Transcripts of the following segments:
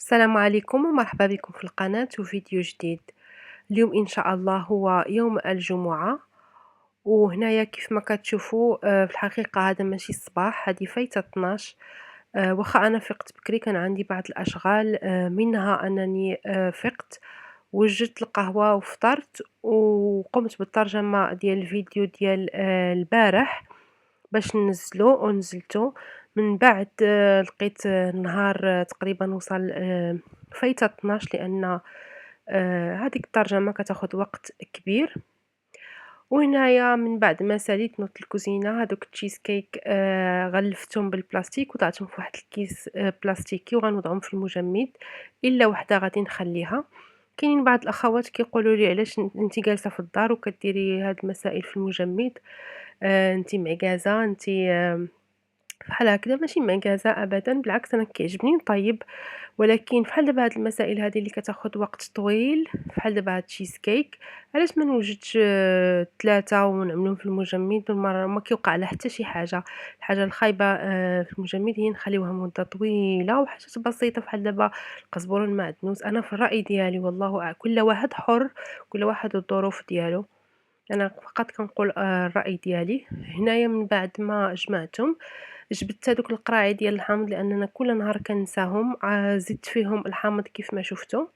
السلام عليكم ومرحبا بكم في القناة وفيديو جديد. اليوم إن شاء الله هو يوم الجمعة، وهنايا كيف ما كتشوفوا في الحقيقة هذا ماشي الصباح، هذه فايتة 12. واخا أنا فقت بكري كان عندي بعض الأشغال، منها أنني فقت وجدت القهوة وفطرت وقمت بالترجمة ديال الفيديو ديال البارح باش ننزلو ونزلته. من بعد لقيت النهار تقريبا وصل فايتة 12 لأن هذيك الترجمة كتاخد وقت كبير. وهنايا من بعد ما ساليت نوضت الكوزينة، هادوك التشيز كيك غلفتهم بالبلاستيك وضعتهم في واحد الكيس بلاستيكي وغنوضعهم في المجمد، الا وحده غادي نخليها. كاينين بعض الاخوات كيقولوا لي علاش انت جالسه في الدار وكديري هاد المسائل في المجمد، انت معكازه انت بحال هكذا. ماشي معكازة أبدًا، بالعكس أنا كيعجبني نطيب، ولكن فحال دابا هاد المسائل هادي اللي كتاخد وقت طويل، فحال دابا هاد التشيز كيك، علاش ما نوجدش 3 ونعملهم في المجمد بالمرة وما كيوقع لا حتى شي حاجة. الحاجة الخايبة في المجمد هي نخليوها مدة طويلة وحاجات بسيطة بحال دابا القزبور والمعدنوس. أنا في الرأي ديالي والله كل واحد حُر، كل واحد والظروف ديالو. أنا فقط كنقول الرأي ديالي. هنايا من بعد ما جمعتهم جبدت هادوك القراعي ديال الحامض لأننا كل نهار كنساهم، زدت فيهم الحامض كيف ما شفتوا.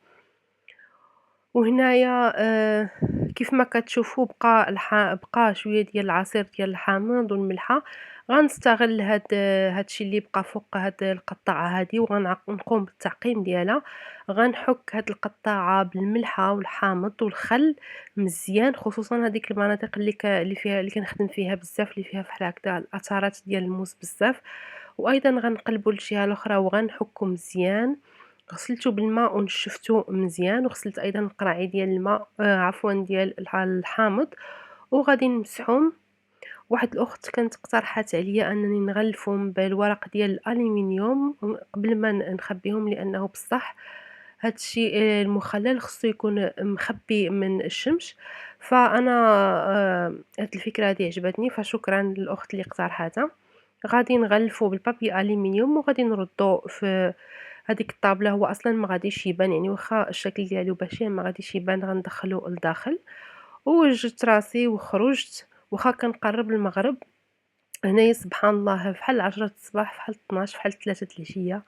وهنايا كيف ما كتشوفوا بقى شوية ديال العصير ديال الحامض والملحة. غنستغل هادشي اللي بقى فوق هاد القطاعة هادي نقوم بالتعقيم ديالها. غنحك هاد القطاعة بالملحة والحامض والخل مزيان، خصوصا هذيك المناطق اللي كنخدم فيها بزاف، اللي فيها فحال هكذا الاثارات ديال الموس بزاف. وايضا غنقلبوا للجهه الاخرى وغنحكو مزيان. غسلته بالماء ونشفته مزيان، وغسلت ايضا القراعي ديال الماء عفوا ديال الحامض، وغادي نمسحهم. واحد الاخت كانت اقترحت عليا انني نغلفهم بالورق ديال الالومنيوم قبل ما نخبيهم، لانه بصح هاد الشيء المخلل خصو يكون مخبي من الشمس. فانا هاد الفكره هذه عجبتني، فشكرا للاخت اللي اقترحتها. غادي نغلفو بالبابي ألومنيوم وغادي نردو في هاديك الطابلة. هو أصلًا ما غاديش يبان، يعني واخا الشكل ديالو بشين ما غاديش يبان، غندخلو لداخل. ووجدت راسي وخرجت واخا كنقرب المغرب. هنايا سبحان الله فحال 10 الصباح، فحال 12، فحال 3 العشية.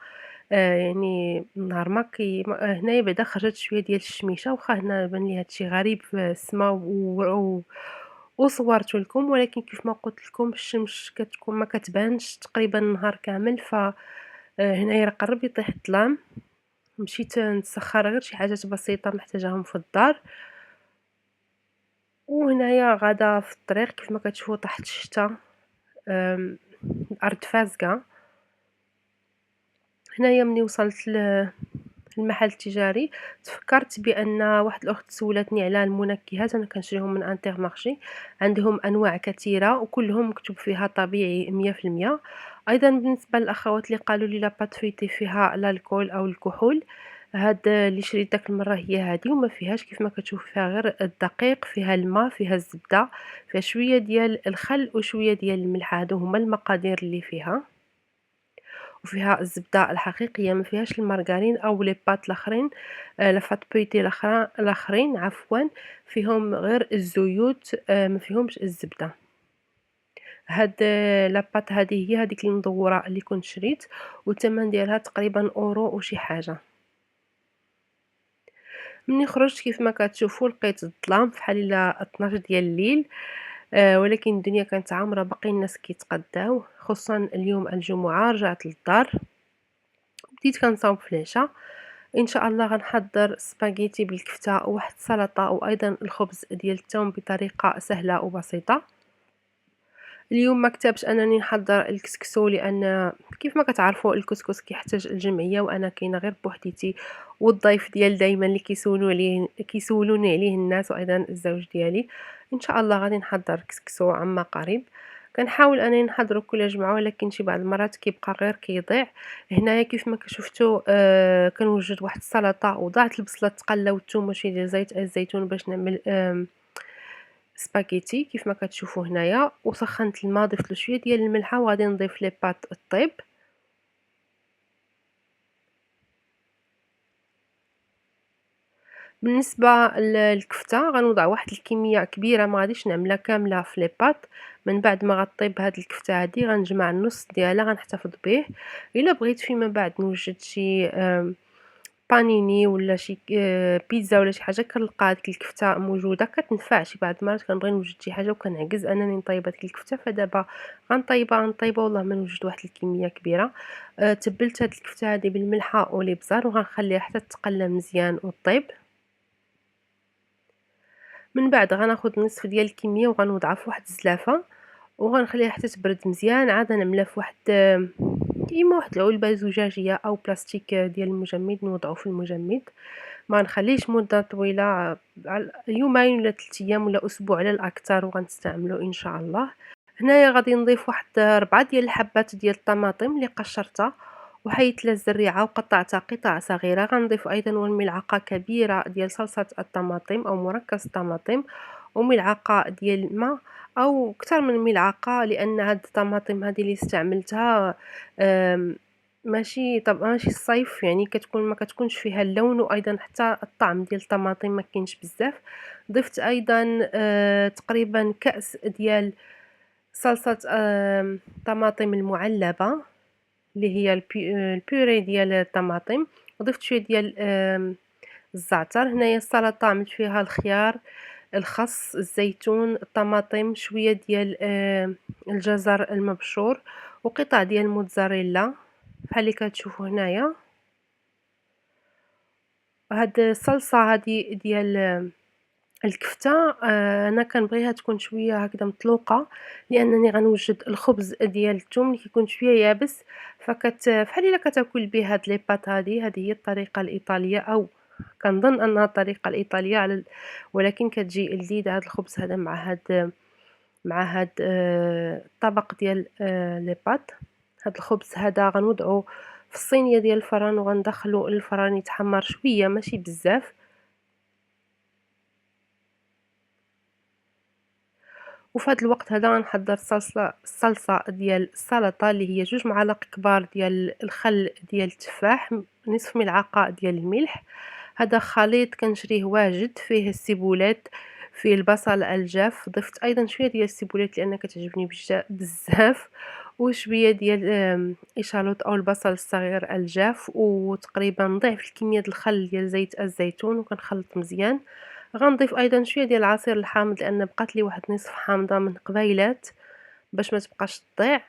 يعني النهار ما كي هنايا بعدا خرجت شوية ديال الشميشة، واخا هنا بان لي هادشي غريب في السما وصورته لكم، ولكن كيف ما قلت لكم الشمس كتكون ما كتبانش تقريبا النهار كامل. هنايا راه قرب يطيح الظلام. مشيت نسخر غير شي حاجات بسيطة محتاجاهم في الدار. وهنايا غادا في الطريق كيف ما كتشوفوا طاحت الشتا. الأرض فازقة. هنايا ملي وصلت المحل التجاري تفكرت بان واحد الاخت سولتني على المنكهات. انا كنشريهم من انترمارشي، عندهم انواع كثيره وكلهم مكتوب فيها طبيعي 100%. ايضا بالنسبه للاخوات اللي قالوا لي لا بات فيتي فيها الكحول او الكحول، هاد اللي شريت داك المره هي هادي وما فيهاش كيف ما كتشوف، فيها غير الدقيق، فيها الماء، فيها الزبده، فيها شويه ديال الخل وشويه ديال الملح. هادو هما المقادير اللي فيها. وفيها الزبدة الحقيقية، ما فيهاش المارغرين أو لي بات الآخرين، لا فات بويتي الآخرين عفوا، فيهم غير الزيوت، ما فيهمش الزبدة. هاد لا بات هذه هي هذيك المدورة اللي كنت شريت، والثمن ديالها تقريبا أورو وشي حاجة. مني خرجت كيف ما كتشوفوا لقيت الظلام فحال إلا 12 ديال الليل. ولكن الدنيا كانت عامرة، باقي الناس كيتغداو، خصوصا اليوم الجمعة. رجعت للدار بديت كنصاوب في العشاء. ان شاء الله غنحضر سباغيتي بالكفته وواحد السلطه وايضا الخبز ديال الثوم بطريقه سهله وبسيطه. اليوم ما كتبش انني نحضر الكسكسو، لان كيف ما كتعرفوا الكسكس كيحتاج الجمعيه وانا كاينه غير بوحديتي، والضيف ديال دائما اللي كيسولوني عليه الناس وايضا الزوج ديالي. ان شاء الله غادي نحضر كسكسو عما قريب. كنحاول انني نحضرو كل جمعه، ولكن شي بعض المرات كيبقى غير كيضيع. هنايا كيف ما شفتوا كنوجد واحد السلطه وضعت البصله تقلى والثوم وشي ديال زيت الزيتون باش نعمل سباغيتي كيف ما كتشوفوا هنايا. وسخنت الماء، ضفت له شويه ديال الملحه وغادي نضيف لي بات الطيب. بالنسبة للكفتة غنوضع واحد الكمية كبيرة، ما غاديش نعملها كاملة في لي بات. من بعد ما غطيب هاد الكفتة هادي غنجمع النص ديالها غنحتفظ به. الا بغيت فيما بعد نوجد شي بانيني ولا شي بيتزا ولا شي حاجة، كنلقى هاديك الكفتة موجودة كتنفع. شي بعض المرات كنبغي نوجد شي حاجة وكنعجز انني نطيب هاديك الكفتة، فدابا غنطيبها والله ما نوجد واحد الكمية كبيرة. تبلت هاد الكفتة هادي بالملحة والابزار وغنخليها حتى تقلى مزيان وطيب. من بعد غناخد نصف ديال الكمية وغنوضعها في واحد الزلافة وغنخليها حتى تبرد مزيان. عاد نعملها في واحد كيما واحد العلبة زجاجية او بلاستيك ديال المجمد، نوضعو في المجمد. ما نخليش مدة طويلة، على يومين ولا 3 ايام ولا اسبوع على الاكثر وغنستعملو ان شاء الله. هنايا غادي نضيف واحد 4 ديال الحبات ديال الطماطم اللي قشرتها وحيدت لها الزريعه وقطعتها قطع صغيره. غنضيف ايضا 1 ملعقه كبيره ديال صلصه الطماطم او مركز الطماطم وملعقه ديال الماء او اكثر من ملعقه، لان هاد الطماطم هذه اللي استعملتها ماشي الصيف، يعني ما كتكونش فيها اللون وايضا حتى الطعم ديال الطماطم ما كاينش بزاف. ضفت ايضا تقريبا كأس ديال صلصة طماطم المعلبة اللي هي البيوري ديال الطماطم. وضفت شويه ديال الزعتر. هنايا السلطه عملت فيها الخيار، الخس، الزيتون، الطماطم، شويه ديال الجزر المبشور وقطع ديال الموتزاريلا بحال اللي كتشوفوا هنايا. هاد الصلصه هادي ديال الكفتة أنا كنبغيها تكون شوية هكذا مطلوقة، لأنني غنوجد الخبز ديال الثوم اللي كيكون شوية يابس، بحال إلا كتاكل به هاد لي بات هذه هي الطريقة الإيطالية، أو كنظن أنها الطريقة الإيطالية ولكن كتجي لذيذة هاد الخبز هذا مع هاد الطبق ديال لي بات. هاد الخبز هذا غنوضعو في الصينية ديال الفران وغندخلو للفران يتحمر شوية ماشي بزاف. وفي هذا الوقت هذا غنحضر الصلصه ديال السلطه اللي هي 2 معالق كبار ديال الخل ديال التفاح، نصف ملعقه ديال الملح. هذا خليط كنشريه واجد، فيه السيبولات، فيه البصل الجاف. ضفت ايضا شويه ديال السيبولات لان كتعجبني بزاف، وشويه ديال اشالوط او البصل الصغير الجاف، وتقريبا ضعف الكميه ديال الخل ديال زيت الزيتون وكنخلط مزيان. غنضيف ايضا شويه ديال العصير الحامض لان بقات لي واحد نصف حامضه من قبيلات باش ما تبقاش تضيع.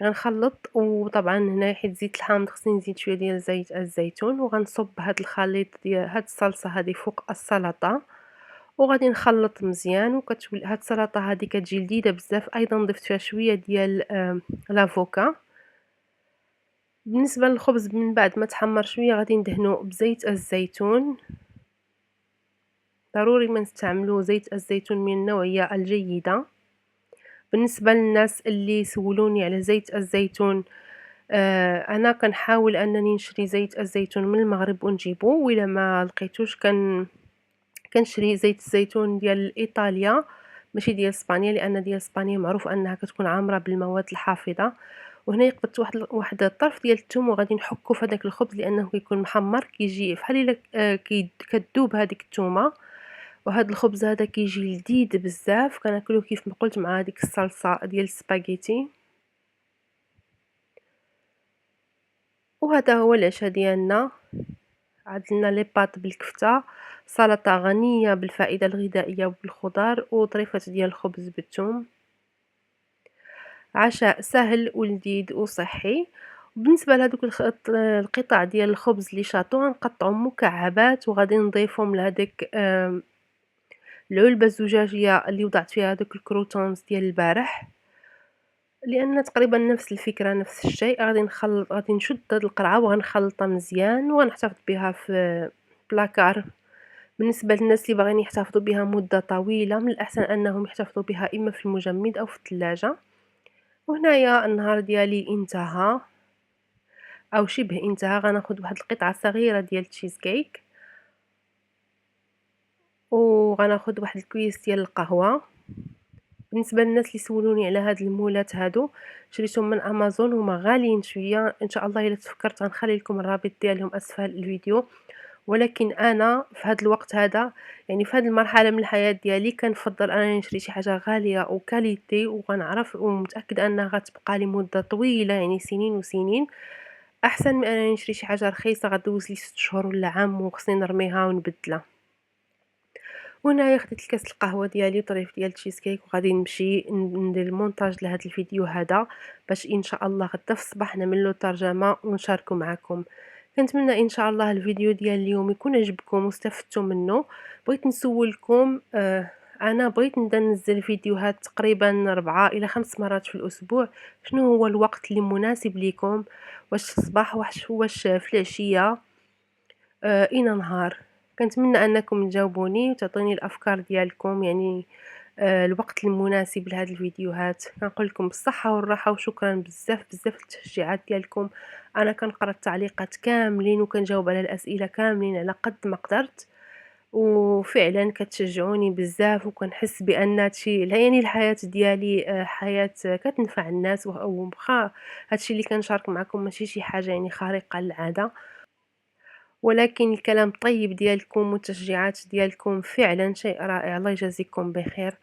غنخلط، وطبعا هنا حيت زيت الحامض خصني نزيد شويه ديال زيت الزيتون، وغنصب هاد الخليط ديال هاد الصلصه هذه فوق السلطه وغادي نخلط مزيان. وكتولي هاد السلطه هذه كتجي لذيذه بزاف. ايضا ضفت فيها شويه ديال لافوكا. بالنسبه للخبز من بعد ما تحمر شويه غادي ندهنو بزيت الزيتون. ضروري ما نستعملو زيت الزيتون من النوعية الجيدة. بالنسبة للناس اللي سولوني على زيت الزيتون، انا كنحاول انني نشري زيت الزيتون من المغرب ونجيبو، وإلا ما لقيتوش كنشري زيت الزيتون ديال ايطاليا ماشي ديال اسبانيا، لان ديال اسبانيا معروف انها كتكون عامرة بالمواد الحافظة. وهنا قدت واحد الطرف ديال الثوم وغادي نحكو في هذاك الخبز لانه كيكون محمر، كيجي بحال الا كتذوب هذيك الثومه. وهذا الخبز هذا كيجي لذيذ بزاف، كناكلوه كيف ما قلت مع هذيك الصلصه ديال السباغيتي. وهذا هو العشاء ديالنا. عندنا لي بات بالكفته، سلطه غنيه بالفائده الغذائيه وبالخضار، وطريفه ديال الخبز بالثوم. عشاء سهل ولذيذ وصحي. بالنسبه لهذوك القطع ديال الخبز اللي شاطو غنقطعهم مكعبات وغادي نضيفهم لهذيك العلبة الزجاجية اللي وضعت فيها هذوك الكروتونز ديال البارح، لان تقريبا نفس الفكرة نفس الشيء. غادي نشد هاد القرعة وغنخلطها مزيان وغنحتفظ بها في بلاكار. بالنسبة للناس اللي باغيين يحتفظوا بها مدة طويلة، من الأحسن أنهم يحتفظوا بها إما في المجمد أو في الثلاجة. وهنايا النهار ديالي انتهى أو شبه انتهى. غناخد واحد القطعة صغيرة ديال التشيز كيك، وغناخد واحد الكويس ديال القهوة. بالنسبه للناس اللي سولوني على هاد المولات هادو، شريتهم من امازون، هما غاليين شويه. ان شاء الله الا تفكرت غنخلي لكم الرابط ديالهم اسفل الفيديو، ولكن أنا في هذا الوقت هذا، يعني في هذه المرحلة من الحياة ديالي، كنفضل أنني نشري شي حاجة غالية وكاليتي وغنعرف ومتأكدة أنها غتبقى لي مدة طويلة، يعني سنين وسنين، أحسن من أنني نشري شي حاجة رخيصة غدوز لي 6 شهور ولا عام وخصني نرميها ونبدلها. وهنايا خديت الكاس القهوة ديالي وطريف ديال التشيز كيك، وغادي نمشي ندير المونتاج لهاد الفيديو هذا باش ان شاء الله غدا في الصباح نعمل له ترجمة ونشاركه معكم. كنتمنى ان شاء الله الفيديو ديال اليوم يكون عجبكم واستفدتوا منه. بغيت نسولكم، انا بغيت نبدا ننزل فيديوهات تقريبا 4 الى 5 مرات في الاسبوع. شنو هو الوقت اللي مناسب ليكم؟ واش في الصباح، واش في العشية، إينا نهار؟ كنتمنى أنكم تجاوبوني وتعطوني الأفكار ديالكم، يعني الوقت المناسب لهاد الفيديوهات. كنقول لكم بالصحة والراحة وشكرا بزاف بزاف للتشجيعات ديالكم. أنا كنقرا التعليقات كاملين وكنجاوب على الأسئلة كاملين على قد ما قدرت، وفعلا كتشجعوني بزاف، وكنحس بأن هادشي يعني الحياة ديالي حياة كتنفع الناس، وبخا هادشي اللي كنشارك معكم ماشي شي حاجة يعني خارقة للعادة، ولكن الكلام الطيب ديالكم والتشجيعات ديالكم فعلا شيء رائع. الله يجازيكم بخير.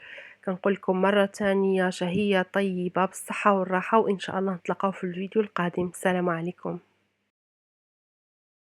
كنقول لكم مرة تانية شهية طيبة بالصحة والراحة، وإن شاء الله نتلاقاو في الفيديو القادم. السلام عليكم.